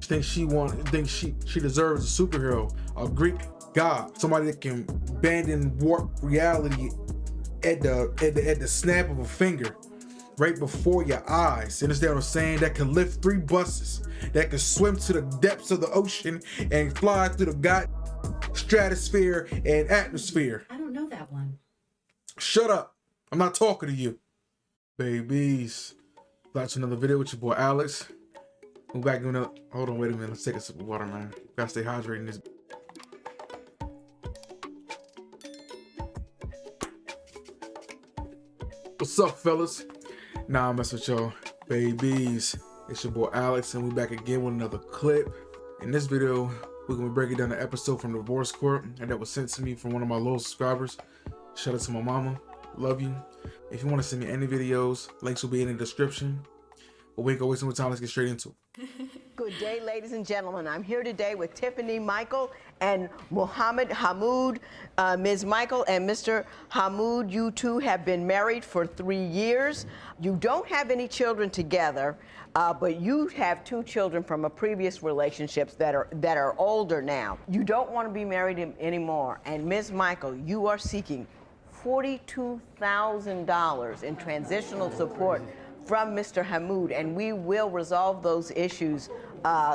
thinks she deserves a superhero, a Greek god, somebody that can bend and warp reality at the snap of a finger, right before your eyes. You understand what I'm saying? That can lift 3 buses, that can swim to the depths of the ocean and fly through the stratosphere and atmosphere. I don't know that one. Shut up. I'm not talking to you. Babies. Back to another video with your boy Alex. We're back doing another. Hold on, wait a minute. Let's take a sip of water, man. Gotta stay hydrated in this. What's up, fellas? Nah, I'm messing with y'all. Babies. It's your boy Alex, and we back again with another clip. In this video, we're gonna be breaking down the episode from divorce court and that was sent to me from one of my loyal subscribers. Shout out to my mama. Love you. If you want to send me any videos, links will be in the description. But we ain't gonna waste no time. Let's get straight into it. Good day, ladies and gentlemen. I'm here today with Tiffany Michael and Mohamed Hamoud. Ms. Michael and Mr. Hamoud, you two have been married for 3 years. You don't have any children together, but you have 2 children from a previous relationships that are older now. You don't want to be married anymore. And Ms. Michael, you are seeking $42,000 in transitional support from Mr. Hamoud, and we will resolve those issues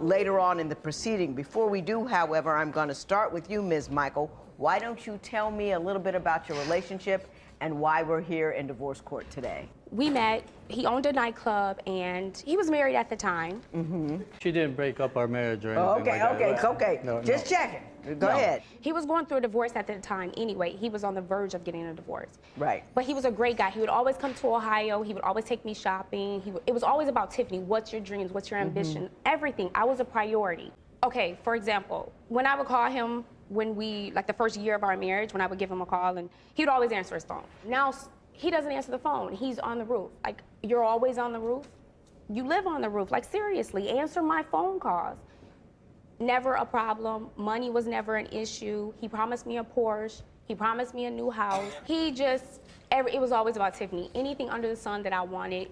later on in the proceeding. Before we do, however, I'm going to start with you, Ms. Michael. Why don't you tell me a little bit about your relationship and why we're here in divorce court today? We met, he owned a nightclub, and he was married at the time. Mm-hmm. She didn't break up our marriage or anything like that. Okay. No, Just checking. Go ahead. He was going through a divorce at the time anyway. He was on the verge of getting a divorce. Right. But he was a great guy. He would always come to Ohio. He would always take me shopping. It was always about Tiffany. What's your dreams? What's your ambition? Everything. I was a priority. Okay, for example, when I would call him like the first year of our marriage, when I would give him a call, and he would always answer his phone. Now, he doesn't answer the phone. He's on the roof. Like, you're always on the roof? You live on the roof. Like, seriously, answer my phone calls. Never a problem. Money was never an issue. He promised me a Porsche. He promised me a new house. It was always about Tiffany. Anything under the sun that I wanted,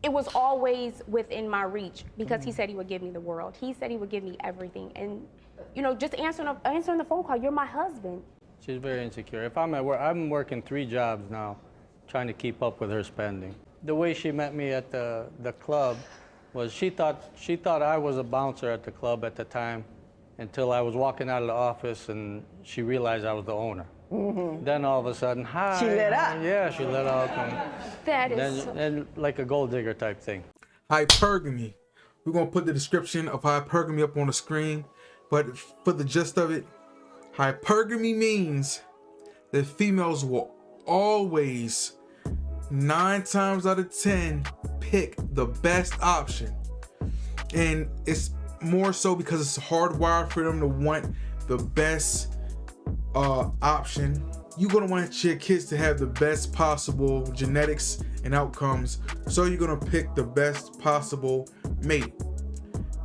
it was always within my reach because he said he would give me the world. He said he would give me everything. And, you know, just answering the phone call, you're my husband. She's very insecure. If I'm at work, I'm working 3 jobs now, trying to keep up with her spending. The way she met me at the club was she thought I was a bouncer at the club at the time until I was walking out of the office and she realized I was the owner. Then all of a sudden, hi. She lit up. Yeah, she lit up. And like a gold digger type thing. Hypergamy. We're gonna put the description of hypergamy up on the screen, but for the gist of it, hypergamy means that females will always, 9 times out of 10, pick the best option. And it's more so because it's hardwired for them to want the best option. You're gonna want your kids to have the best possible genetics and outcomes, so you're gonna pick the best possible mate,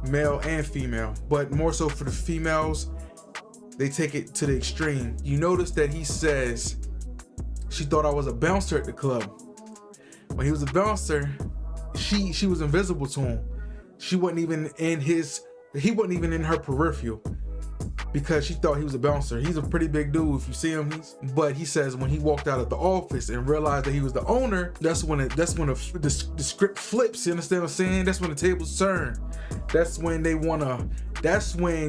male and female. But more so for the females, they take it to the extreme. You notice that he says she thought I was a bouncer at the club. When he was a bouncer, she was invisible to him. He wasn't even in her peripheral because she thought he was a bouncer. He's a pretty big dude if you see him. But he says when he walked out of the office and realized that he was the owner, that's when the script flips. You understand what I'm saying? That's when the tables turn. That's when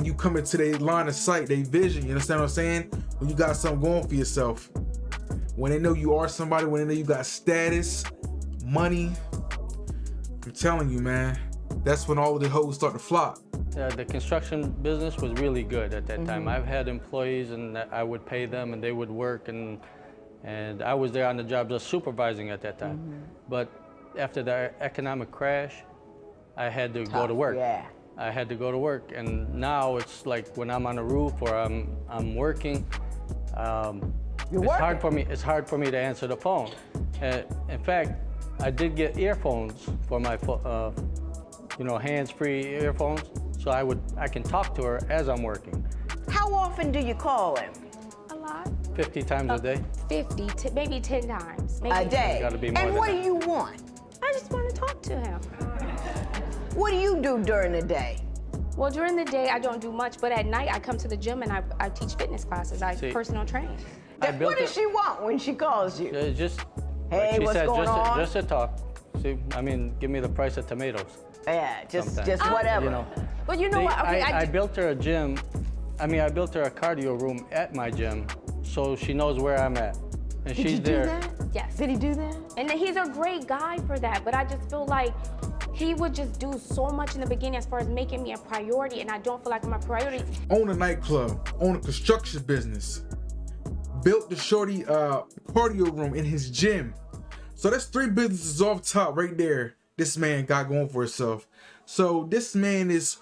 you come into their line of sight, their vision. You understand what I'm saying? When you got something going for yourself. When they know you are somebody, when they know you got status, money, I'm telling you, man, that's when all of the hoes start to flop. The construction business was really good at that time. I've had employees and I would pay them and they would work and I was there on the job just supervising at that time. But after the economic crash, I had to go to work. Yeah. I had to go to work, and now it's like when I'm on the roof or I'm working, it's hard for me to answer the phone. In fact, I did get earphones for my hands-free earphones, so I can talk to her as I'm working. How often do you call him? a lot. 50 times a day? 50, maybe 10 times. Maybe A day? Gotta be more And than what that. do you want? I just want to talk to him. What do you do during the day? Well, during the day, I don't do much, but at night, I come to the gym and I teach fitness classes. I personal train. What does she want when she calls you? Just, hey, like she what's said, going on? Just to talk. See, I mean, give me the price of tomatoes. Yeah, just Sometimes. whatever. You know, But you know what? Okay, I built her a gym. I mean, I built her a cardio room at my gym, so she knows where I'm at, and Did she's you do there. that? Yes. Did he do that? And he's a great guy for that, but I just feel like he would just do so much in the beginning as far as making me a priority, and I don't feel like I'm a priority. Own a nightclub, own a construction business, built the shorty cardio room in his gym. So that's 3 businesses off top right there. This man got going for himself. So this man is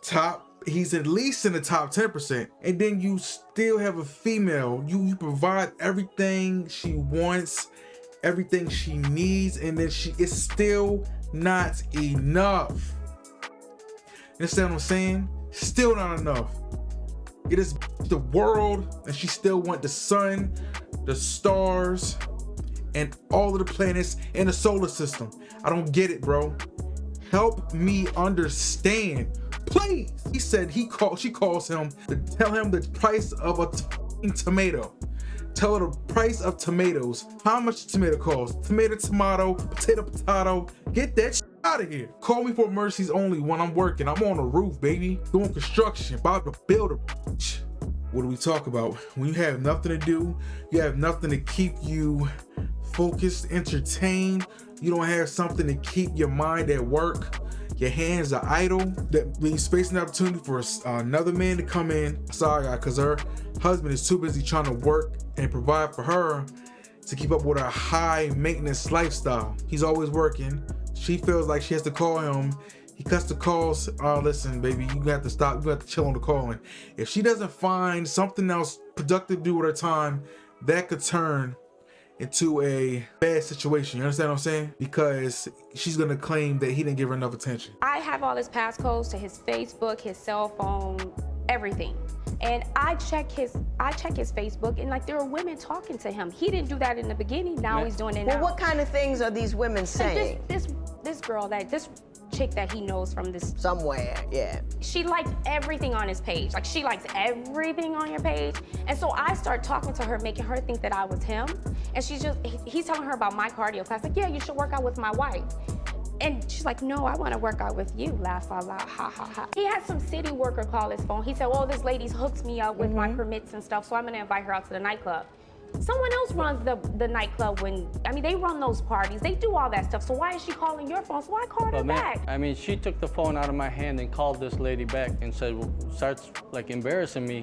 top. He's at least in the top 10%. And then you still have a female. You provide everything she wants, everything she needs, and then it's still not enough. You understand what I'm saying? Still not enough. It is the world, and she still want the sun, the stars, and all of the planets in the solar system. I don't get it, bro. Help me understand, please. He said she calls him to tell him the price of a tomato. Tell her the price of tomatoes. How much the tomato costs? Tomato, potato. Get that shit out of here. Call me for emergencies only when I'm working. I'm on the roof, baby. Doing construction, about to build a bitch. What do we talk about? When you have nothing to do, you have nothing to keep you focused, entertained, you don't have something to keep your mind at work, your hands are idle, that leaves space and opportunity for another man to come in. Sorry, because her husband is too busy trying to work and provide for her to keep up with her high maintenance lifestyle. He's always working. She feels like she has to call him. He cuts the calls. Oh, listen, baby, you got to stop. You got to chill on the call. And if she doesn't find something else productive to do with her time, that could turn into a bad situation. You understand what I'm saying? Because she's gonna claim that he didn't give her enough attention. I have all his passcodes to his Facebook, his cell phone, everything. And I check his Facebook, and like there are women talking to him. He didn't do that in the beginning. Now he's doing it now. Well, what kind of things are these women saying? Like this chick that he knows from this somewhere, yeah. She likes everything on his page. Like she likes everything on your page. And so I start talking to her, making her think that I was him. And he's telling her about my cardio class. Like, yeah, you should work out with my wife. And she's like, no, I want to work out with you. Laugh out loud, ha, ha, ha. He had some city worker call his phone. He said, well, this lady hooks me up with my permits and stuff, so I'm going to invite her out to the nightclub. Someone else runs the nightclub they run those parties. They do all that stuff. So why is she calling your phone? So I called her back. I mean, she took the phone out of my hand and called this lady back and said, starts like embarrassing me.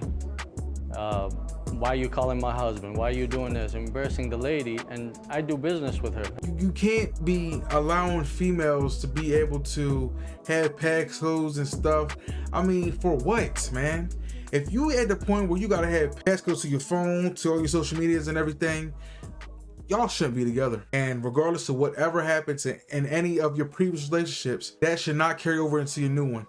Why are you calling my husband? Why are you doing this? Embarrassing the lady, and I do business with her. You can't be allowing females to be able to have passcodes and stuff. I mean, for what, man? If you at the point where you gotta have passcodes to your phone, to all your social medias and everything, y'all shouldn't be together. And regardless of whatever happens in any of your previous relationships, that should not carry over into your new one.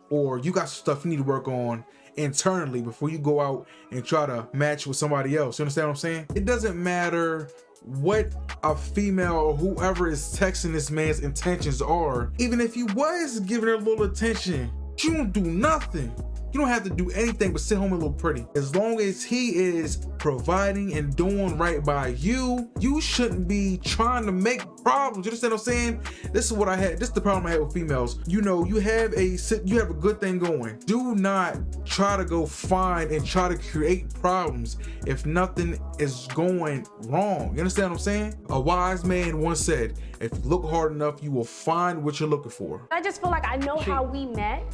Or you got some stuff you need to work on internally before you go out and try to match with somebody else. You understand what I'm saying? It doesn't matter what a female or whoever is texting this man's intentions are. Even if you was giving her a little attention, you don't do nothing. You don't have to do anything but sit home and look pretty. As long as he is providing and doing right by you, you shouldn't be trying to make problems. You understand what I'm saying? This is what I had. This is the problem I had with females. You know, you have a good thing going. Do not try to go find and try to create problems if nothing is going wrong. You understand what I'm saying? A wise man once said, if you look hard enough, you will find what you're looking for. I just feel like I know how we met.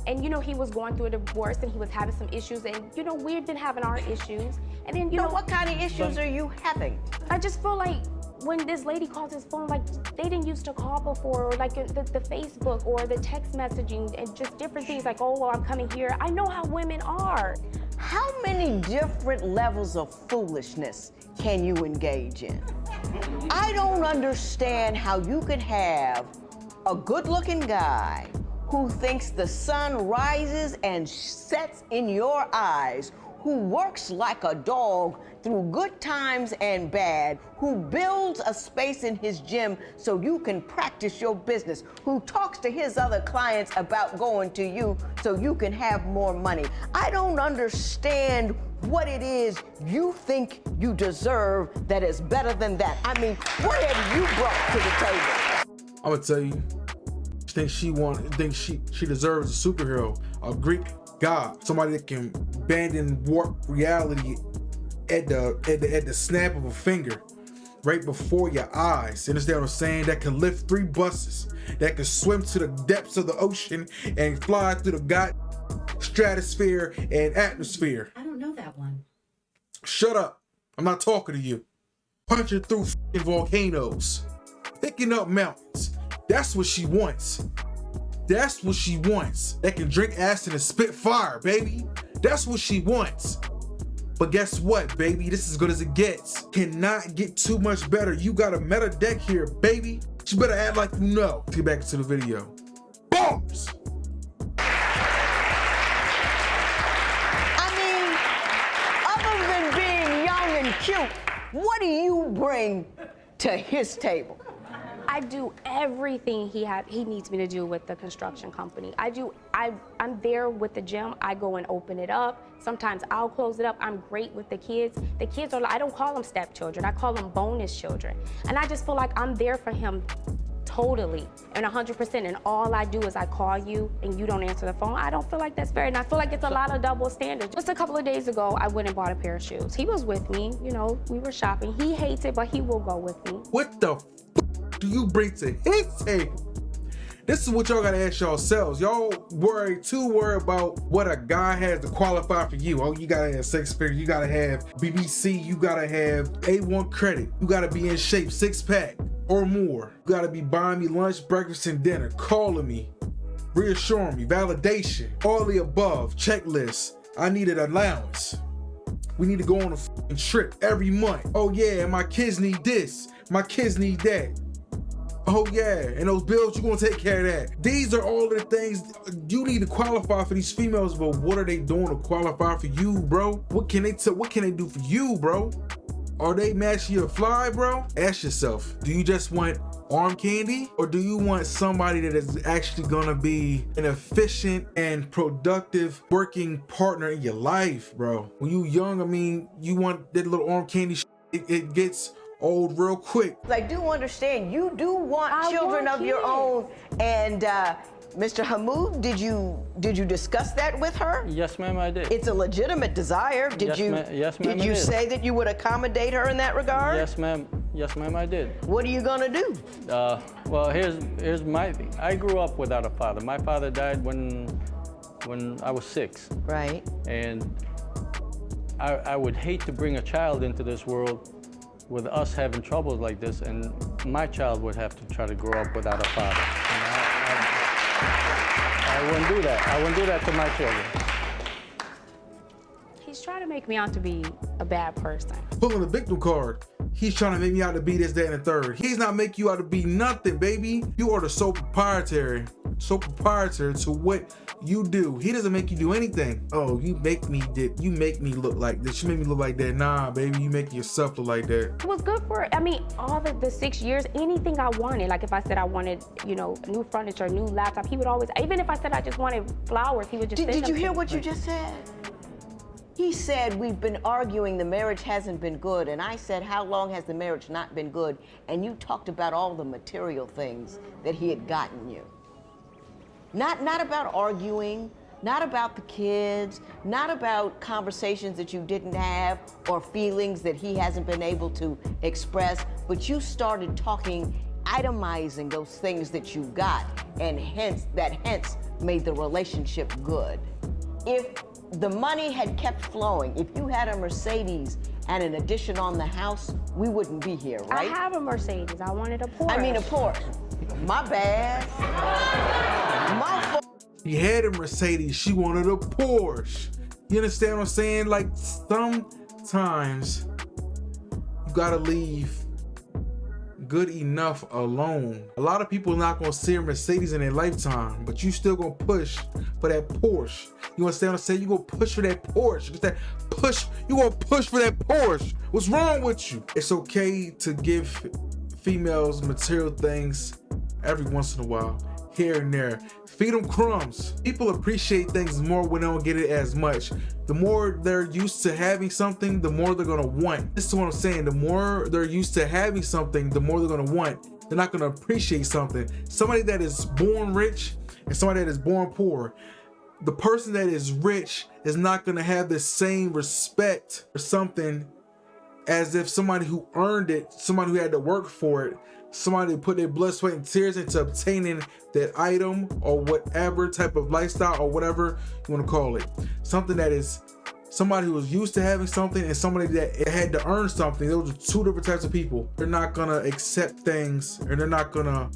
And he was going through a divorce and he was having some issues, and we've been having our issues. And then what kind of issues are you having? I just feel like when this lady calls his phone, like they didn't used to call before, or like the Facebook or the text messaging and just different things like, oh, well, I'm coming here. I know how women are. How many different levels of foolishness can you engage in? I don't understand how you could have a good-looking guy who thinks the sun rises and sets in your eyes, who works like a dog through good times and bad, who builds a space in his gym so you can practice your business, who talks to his other clients about going to you so you can have more money. I don't understand what it is you think you deserve that is better than that. I mean, what have you brought to the table? I'm gonna tell you, she deserves a superhero, a Greek god, somebody that can bend and warp reality at the snap of a finger, right before your eyes. You understand what I'm saying? That can lift 3 buses, that can swim to the depths of the ocean and fly through the stratosphere and atmosphere. I don't know that one. Shut up. I'm not talking to you. Punching through volcanoes, picking up mountains. That's what she wants. That's what she wants. That can drink acid and spit fire, baby. That's what she wants. But guess what, baby? This is as good as it gets. Cannot get too much better. You got a meta deck here, baby. You better act like you know. Let's get back to the video. Bombs! I mean, other than being young and cute, what do you bring to his table? I do everything he needs me to do with the construction company. I'm there with the gym. I go and open it up. Sometimes I'll close it up. I'm great with the kids. The kids are, I don't call them stepchildren. I call them bonus children. And I just feel like I'm there for him totally and 100%. And all I do is I call you and you don't answer the phone. I don't feel like that's fair. And I feel like it's a lot of double standards. Just a couple of days ago, I went and bought a pair of shoes. He was with me, you know, we were shopping. He hates it, but he will go with me. What the do you bring to his table? This is what y'all gotta ask yourselves. Y'all too worried about what a guy has to qualify for you. Oh, you gotta have 6 figures, you gotta have BBC, you gotta have A1 credit, you gotta be in shape, 6-pack or more. You gotta be buying me lunch, breakfast, and dinner, calling me, reassuring me, validation, all the above, checklist. I need an allowance. We need to go on a f***ing trip every month. Oh yeah, my kids need this, my kids need that. Oh yeah, and those bills, you're gonna take care of that. These are all the things you need to qualify for these females, but what are they doing to qualify for you, bro? What can they do for you, bro? Are they matching your fly, bro? Ask yourself, do you just want arm candy? Or do you want somebody that is actually gonna be an efficient and productive working partner in your life, bro? When you young, I mean, you want that little arm candy it gets old real quick. I do understand you do want children of your own, and Mr. Hamoud, did you discuss that with her? Yes, ma'am, I did. It's a legitimate desire. Did Yes, ma'am, Did you say that you would accommodate her in that regard? Yes, ma'am. Yes, ma'am, I did. What are you gonna do? Well, here's my thing. I grew up without a father. My father died when I was 6. Right. And I would hate to bring a child into this world with us having troubles like this, and my child would have to try to grow up without a father. I wouldn't do that. I wouldn't do that to my children. He's trying to make me out to be a bad person. Pulling the victim card. He's trying to make me out to be this, that, and the third. He's not making you out to be nothing, baby. You are the sole proprietor to what you do. He doesn't make you do anything. Oh, you make me look like this. You make me look like that. Nah, baby, you make yourself look like that. It was good for, I mean, all the 6 years, anything I wanted. Like if I said I wanted, you know, new furniture, new laptop, he would always, even if I said I just wanted flowers, he would just Did you hear what you just said? He said, we've been arguing, the marriage hasn't been good. And I said, how long has the marriage not been good? And you talked about all the material things that he had gotten you. Not about arguing, not about the kids, not about conversations that you didn't have or feelings that he hasn't been able to express, but you started talking, itemizing those things that you got, and hence made the relationship good. If the money had kept flowing, if you had a Mercedes and an addition on the house, we wouldn't be here, right? I have a Mercedes. I wanted a Porsche. I mean a Porsche. My bad. My fault. He had a Mercedes, she wanted a Porsche. You understand what I'm saying? Like, sometimes you gotta leave good enough alone. A lot of people not gonna see a Mercedes in their lifetime, but you still gonna push for that Porsche. You understand what I'm saying? You gonna push for that Porsche. It's that push. You gonna push for that Porsche. What's wrong with you? It's okay to give females material things every once in a while, here and there. Feed them crumbs. People appreciate things more when they don't get it as much. The more they're used to having something, the more they're gonna want. This is what I'm saying. The more they're used to having something, the more they're gonna want. They're not gonna appreciate something. Somebody that is born rich and somebody that is born poor. The person that is rich is not gonna have the same respect for something as if somebody who earned it, somebody who had to work for it, somebody who put their blood, sweat, and tears into obtaining that item or whatever type of lifestyle or whatever you want to call it. Something that is somebody who was used to having something and somebody that had to earn something. Those are two different types of people. They're not gonna accept things, and they're not gonna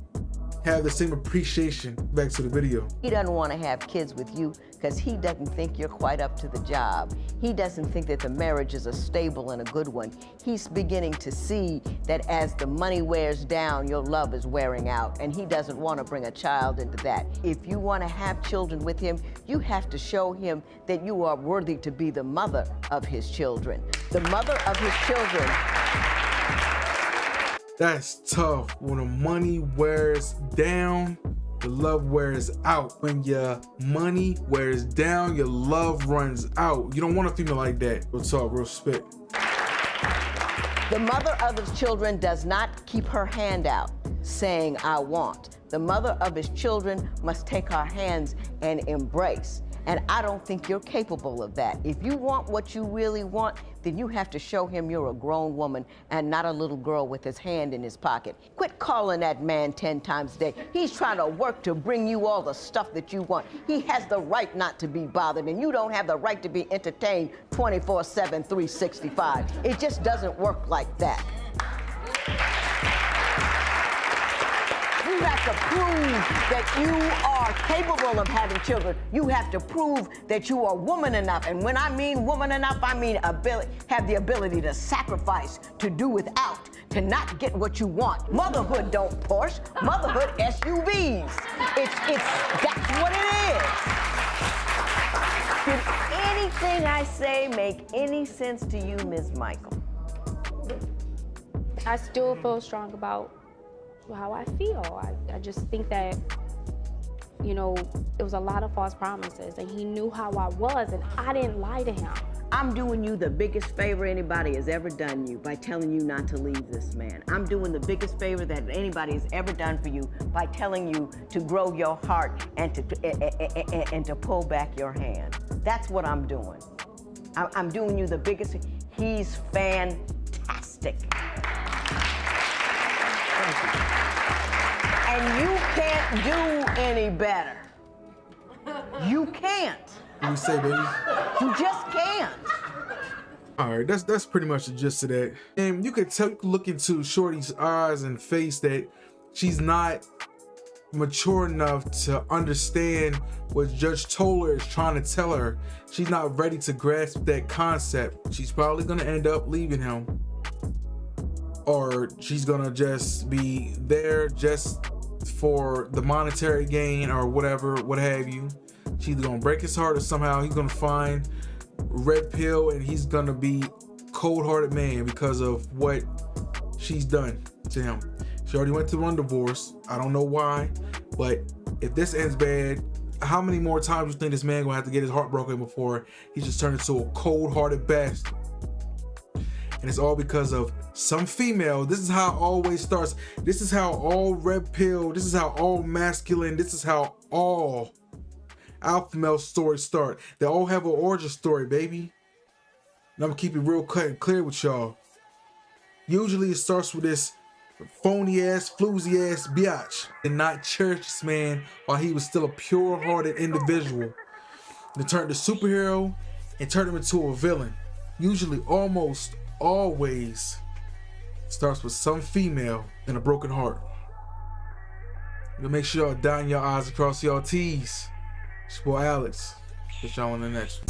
have the same appreciation. Back to the video. He doesn't want to have kids with you because he doesn't think you're quite up to the job. He doesn't think that the marriage is a stable and a good one. He's beginning to see that as the money wears down, your love is wearing out, and he doesn't want to bring a child into that. If you want to have children with him, you have to show him that you are worthy to be the mother of his children. The mother of his children. That's tough. When the money wears down, the love wears out. When your money wears down, your love runs out. You don't want a female like that. Real talk, real spit. The mother of his children does not keep her hand out saying, I want. The mother of his children must take her hands and embrace. And I don't think you're capable of that. If you want what you really want, then you have to show him you're a grown woman and not a little girl with his hand in his pocket. Quit calling that man 10 times a day. He's trying to work to bring you all the stuff that you want. He has the right not to be bothered, and you don't have the right to be entertained 24/7, 365. It just doesn't work like that. You have to prove that you are capable of having children. You have to prove that you are woman enough. And when I mean woman enough, I mean have the ability to sacrifice, to do without, to not get what you want. Motherhood don't Porsche. Motherhood SUVs. That's what it is. Did anything I say make any sense to you, Ms. Michael? I still feel strong about how I feel. I just think that, you know, it was a lot of false promises, and he knew how I was, and I didn't lie to him. I'm doing you the biggest favor anybody has ever done you by telling you not to leave this man. I'm doing the biggest favor that anybody has ever done for you by telling you to grow your heart and to pull back your hand. That's what I'm doing. I'm doing you the biggest. He's fantastic. And you can't do any better. You can't. What do you say, baby? You just can't. All right, that's pretty much the gist of that. And you could tell, look into Shorty's eyes and face that she's not mature enough to understand what Judge Toller is trying to tell her. She's not ready to grasp that concept. She's probably gonna end up leaving him, or she's gonna just be there just for the monetary gain or whatever, what have you. She's either gonna break his heart, or somehow he's gonna find red pill and he's gonna be cold-hearted man because of what she's done to him. She already went through a divorce. I don't know why, but if this ends bad, how many more times do you think this man gonna have to get his heart broken before he just turned into a cold-hearted bastard? And it's all because of some female. This is how it always starts. This is how all red pill, this is how all masculine, this is how all alpha male stories start. They all have an origin story, baby. And I'm gonna keep it real cut and clear with y'all. Usually it starts with this phony ass, floozy ass biatch, and not cherish this man while he was still a pure-hearted individual. They turned the superhero and turned him into a villain. Usually, almost always starts with some female and a broken heart. But make sure y'all dotting your I's across your T's. It's your boy Alex. Catch y'all on the next one.